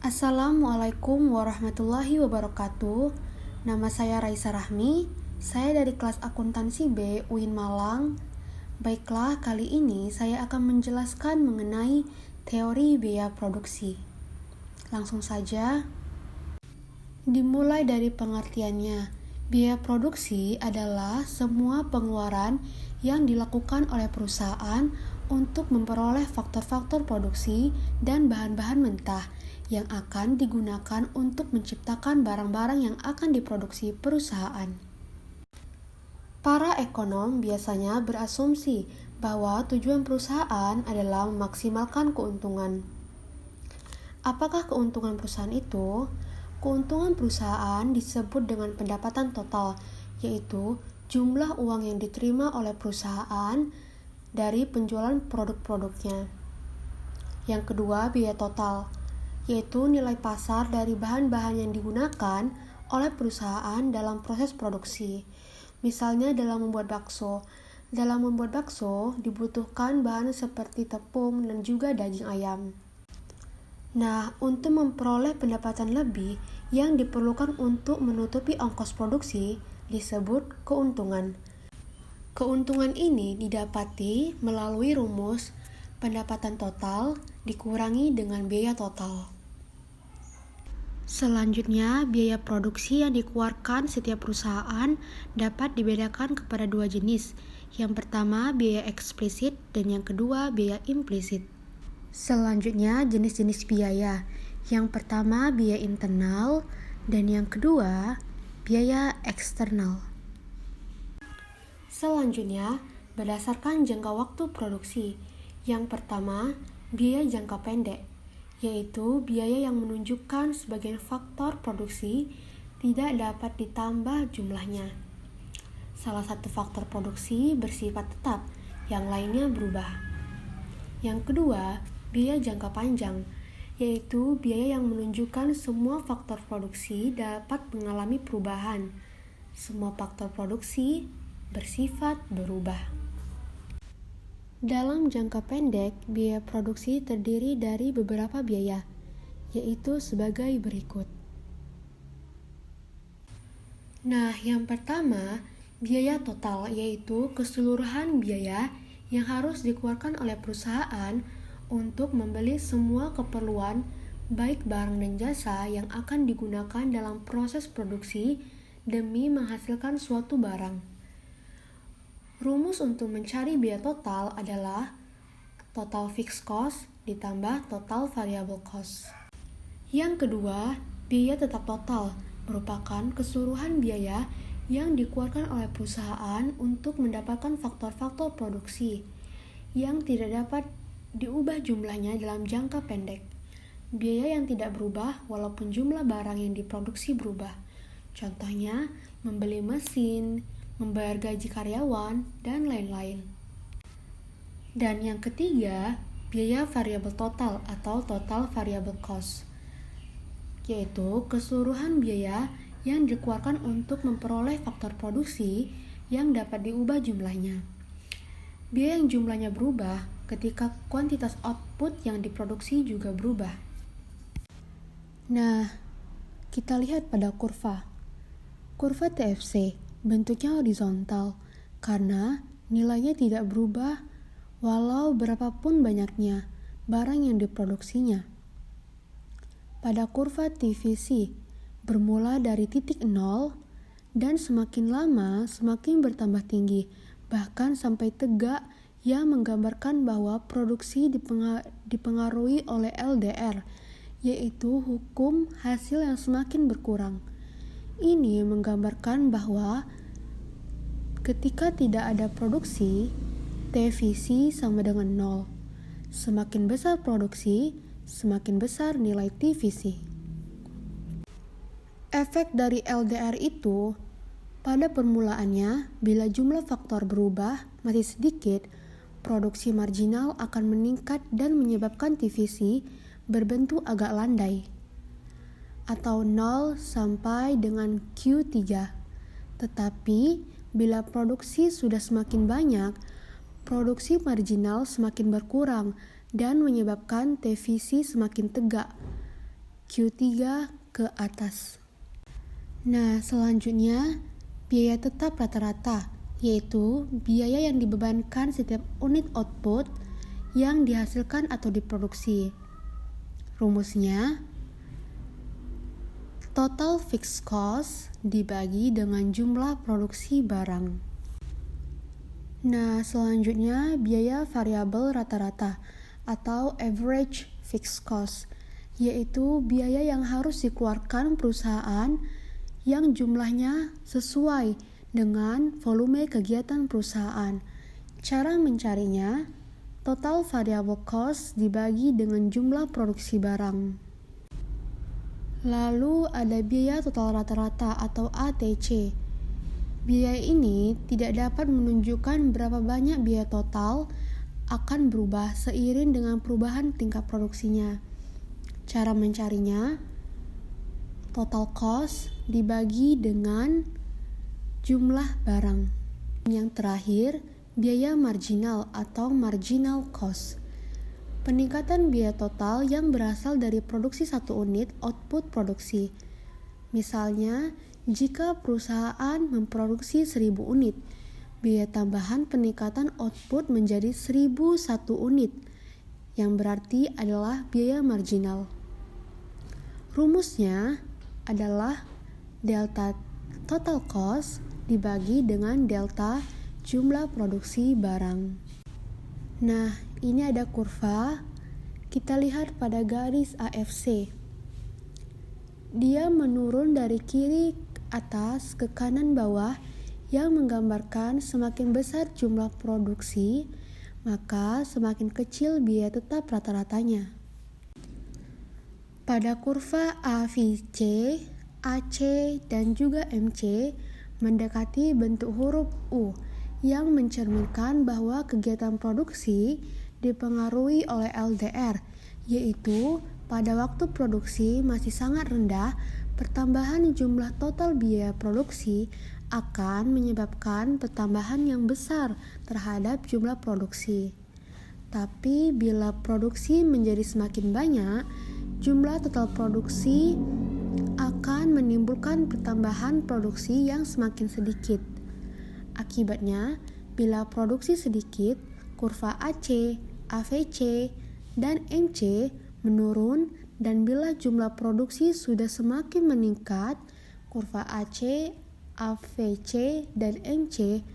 Assalamualaikum warahmatullahi wabarakatuh. Nama saya Raisa Rahmi. Saya dari kelas akuntansi B UIN Malang. Baiklah, kali ini saya akan menjelaskan mengenai teori biaya produksi. Langsung saja. Dimulai dari pengertiannya. Biaya produksi adalah semua pengeluaran yang dilakukan oleh perusahaan untuk memperoleh faktor-faktor produksi dan bahan-bahan mentah yang akan digunakan untuk menciptakan barang-barang yang akan diproduksi perusahaan. Para ekonom biasanya berasumsi bahwa tujuan perusahaan adalah memaksimalkan keuntungan. Apakah keuntungan perusahaan itu? Keuntungan perusahaan disebut dengan pendapatan total, yaitu jumlah uang yang diterima oleh perusahaan dari penjualan produk-produknya. Yang kedua, biaya total, yaitu nilai pasar dari bahan-bahan yang digunakan oleh perusahaan dalam proses produksi. Misalnya dalam membuat bakso. Dalam membuat bakso dibutuhkan bahan seperti tepung dan juga daging ayam. Nah, untuk memperoleh pendapatan lebih yang diperlukan untuk menutupi ongkos produksi disebut keuntungan. Keuntungan ini didapati melalui rumus pendapatan total dikurangi dengan biaya total. Selanjutnya, biaya produksi yang dikeluarkan setiap perusahaan dapat dibedakan kepada dua jenis. Yang pertama, biaya eksplisit, dan yang kedua, biaya implisit. Selanjutnya, jenis-jenis biaya. Yang pertama, biaya internal, dan yang kedua, biaya eksternal. Selanjutnya, berdasarkan jangka waktu produksi. Yang pertama, biaya jangka pendek, yaitu biaya yang menunjukkan sebagian faktor produksi tidak dapat ditambah jumlahnya. Salah satu faktor produksi bersifat tetap, yang lainnya berubah. Yang kedua, biaya jangka panjang, yaitu biaya yang menunjukkan semua faktor produksi dapat mengalami perubahan. Semua faktor produksi bersifat berubah. Dalam jangka pendek, biaya produksi terdiri dari beberapa biaya, yaitu sebagai berikut. Nah, yang pertama, biaya total, yaitu keseluruhan biaya yang harus dikeluarkan oleh perusahaan untuk membeli semua keperluan, baik barang dan jasa yang akan digunakan dalam proses produksi demi menghasilkan suatu barang. Rumus untuk mencari biaya total adalah total fixed cost ditambah total variable cost. Yang kedua, biaya tetap total merupakan keseluruhan biaya yang dikeluarkan oleh perusahaan untuk mendapatkan faktor-faktor produksi yang tidak dapat diubah jumlahnya dalam jangka pendek. Biaya yang tidak berubah walaupun jumlah barang yang diproduksi berubah. Contohnya, membeli mesin, membayar gaji karyawan, dan lain-lain. Dan yang ketiga, biaya variabel total atau total variable cost, yaitu keseluruhan biaya yang dikeluarkan untuk memperoleh faktor produksi yang dapat diubah jumlahnya. Biaya yang jumlahnya berubah ketika kuantitas output yang diproduksi juga berubah. Nah, kita lihat pada kurva. Kurva TFC bentuknya horizontal karena nilainya tidak berubah walau berapapun banyaknya barang yang diproduksinya. Pada kurva TVC bermula dari titik 0 dan semakin lama semakin bertambah tinggi, bahkan sampai tegak yang menggambarkan bahwa produksi dipengaruhi oleh LDR, yaitu hukum hasil yang semakin berkurang. Ini menggambarkan bahwa ketika tidak ada produksi, TVC sama dengan 0. Semakin besar produksi, semakin besar nilai TVC. Efek dari LDR itu, pada permulaannya, bila jumlah faktor berubah masih sedikit, produksi marginal akan meningkat dan menyebabkan TVC berbentuk agak landai, atau 0 sampai dengan Q3. Tetapi, bila produksi sudah semakin banyak, produksi marginal semakin berkurang dan menyebabkan TVC semakin tegak. Q3 ke atas. Nah, selanjutnya biaya tetap rata-rata, yaitu biaya yang dibebankan setiap unit output yang dihasilkan atau diproduksi. Rumusnya, total fixed cost dibagi dengan jumlah produksi barang. Nah, selanjutnya biaya variabel rata-rata atau average fixed cost, yaitu biaya yang harus dikeluarkan perusahaan yang jumlahnya sesuai dengan volume kegiatan perusahaan. Cara mencarinya, total variable cost dibagi dengan jumlah produksi barang. Lalu ada biaya total rata-rata atau ATC. Biaya ini tidak dapat menunjukkan berapa banyak biaya total, akan berubah seiring dengan perubahan tingkat produksinya. Cara mencarinya, total cost dibagi dengan jumlah barang. Yang terakhir, biaya marginal atau marginal cost. Peningkatan biaya total yang berasal dari produksi satu unit output produksi. Misalnya, jika perusahaan memproduksi 1000 unit, biaya tambahan peningkatan output menjadi 1001 unit, yang berarti adalah biaya marginal. Rumusnya adalah delta total cost dibagi dengan delta jumlah produksi barang. Nah, ini ada kurva. Kita lihat pada garis AFC. Dia menurun dari kiri atas ke kanan bawah yang menggambarkan semakin besar jumlah produksi, maka semakin kecil biaya tetap rata-ratanya. Pada kurva AVC, AC, dan juga MC mendekati bentuk huruf U yang mencerminkan bahwa kegiatan produksi dipengaruhi oleh LDR, yaitu pada waktu produksi masih sangat rendah, pertambahan jumlah total biaya produksi akan menyebabkan pertambahan yang besar terhadap jumlah produksi. Tapi bila produksi menjadi semakin banyak, jumlah total produksi akan menimbulkan pertambahan produksi yang semakin sedikit. Akibatnya, bila produksi sedikit, kurva AC, AVC, dan MC menurun, dan bila jumlah produksi sudah semakin meningkat, kurva AC, AVC, dan MC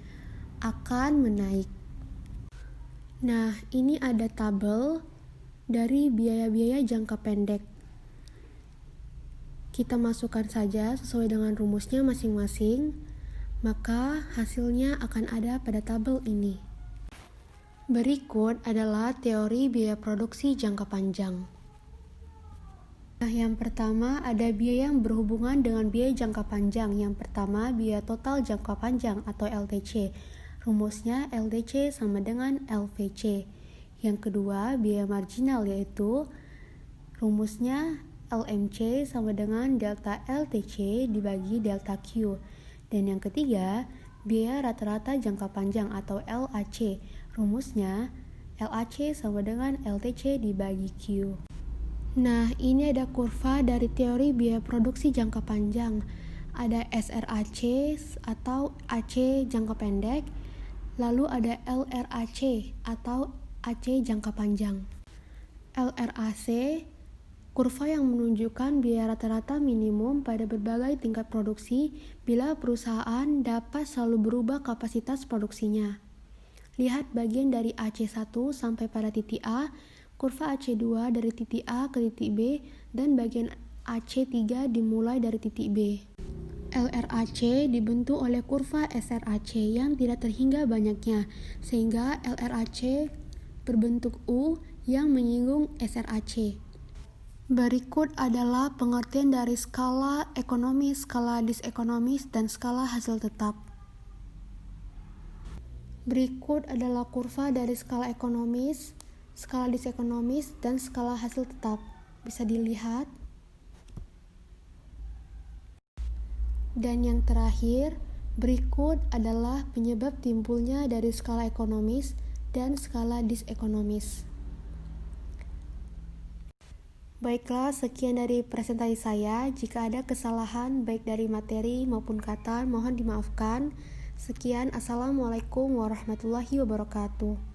akan menaik. Nah, ini ada tabel dari biaya-biaya jangka pendek. Kita masukkan saja sesuai dengan rumusnya masing-masing, maka hasilnya akan ada pada tabel ini. Berikut adalah teori biaya produksi jangka panjang. Nah, yang pertama ada biaya yang berhubungan dengan biaya jangka panjang. Yang pertama, biaya total jangka panjang atau LTC. Rumusnya LTC sama dengan LVC. Yang kedua, biaya marginal, yaitu rumusnya LMC sama dengan delta LTC dibagi delta Q. Dan yang ketiga, biaya rata-rata jangka panjang atau LAC. Rumusnya LAC sama dengan LTC dibagi Q. Nah, ini ada kurva dari teori biaya produksi jangka panjang. Ada SRAC atau AC jangka pendek, lalu ada LRAC atau AC jangka panjang. LRAC, kurva yang menunjukkan biaya rata-rata minimum pada berbagai tingkat produksi bila perusahaan dapat selalu berubah kapasitas produksinya. Lihat bagian dari AC1 sampai pada titik A, kurva AC2 dari titik A ke titik B, dan bagian AC3 dimulai dari titik B. LRAC dibentuk oleh kurva SRAC yang tidak terhingga banyaknya, sehingga LRAC berbentuk U yang menyinggung SRAC. Berikut adalah pengertian dari skala ekonomis, skala disekonomis, dan skala hasil tetap. Berikut adalah kurva dari skala ekonomis, skala disekonomis, dan skala hasil tetap. Bisa dilihat. Dan yang terakhir, berikut adalah penyebab timbulnya dari skala ekonomis dan skala disekonomis. Baiklah, sekian dari presentasi saya. Jika ada kesalahan baik dari materi maupun kata, mohon dimaafkan. Sekian, Assalamualaikum warahmatullahi wabarakatuh.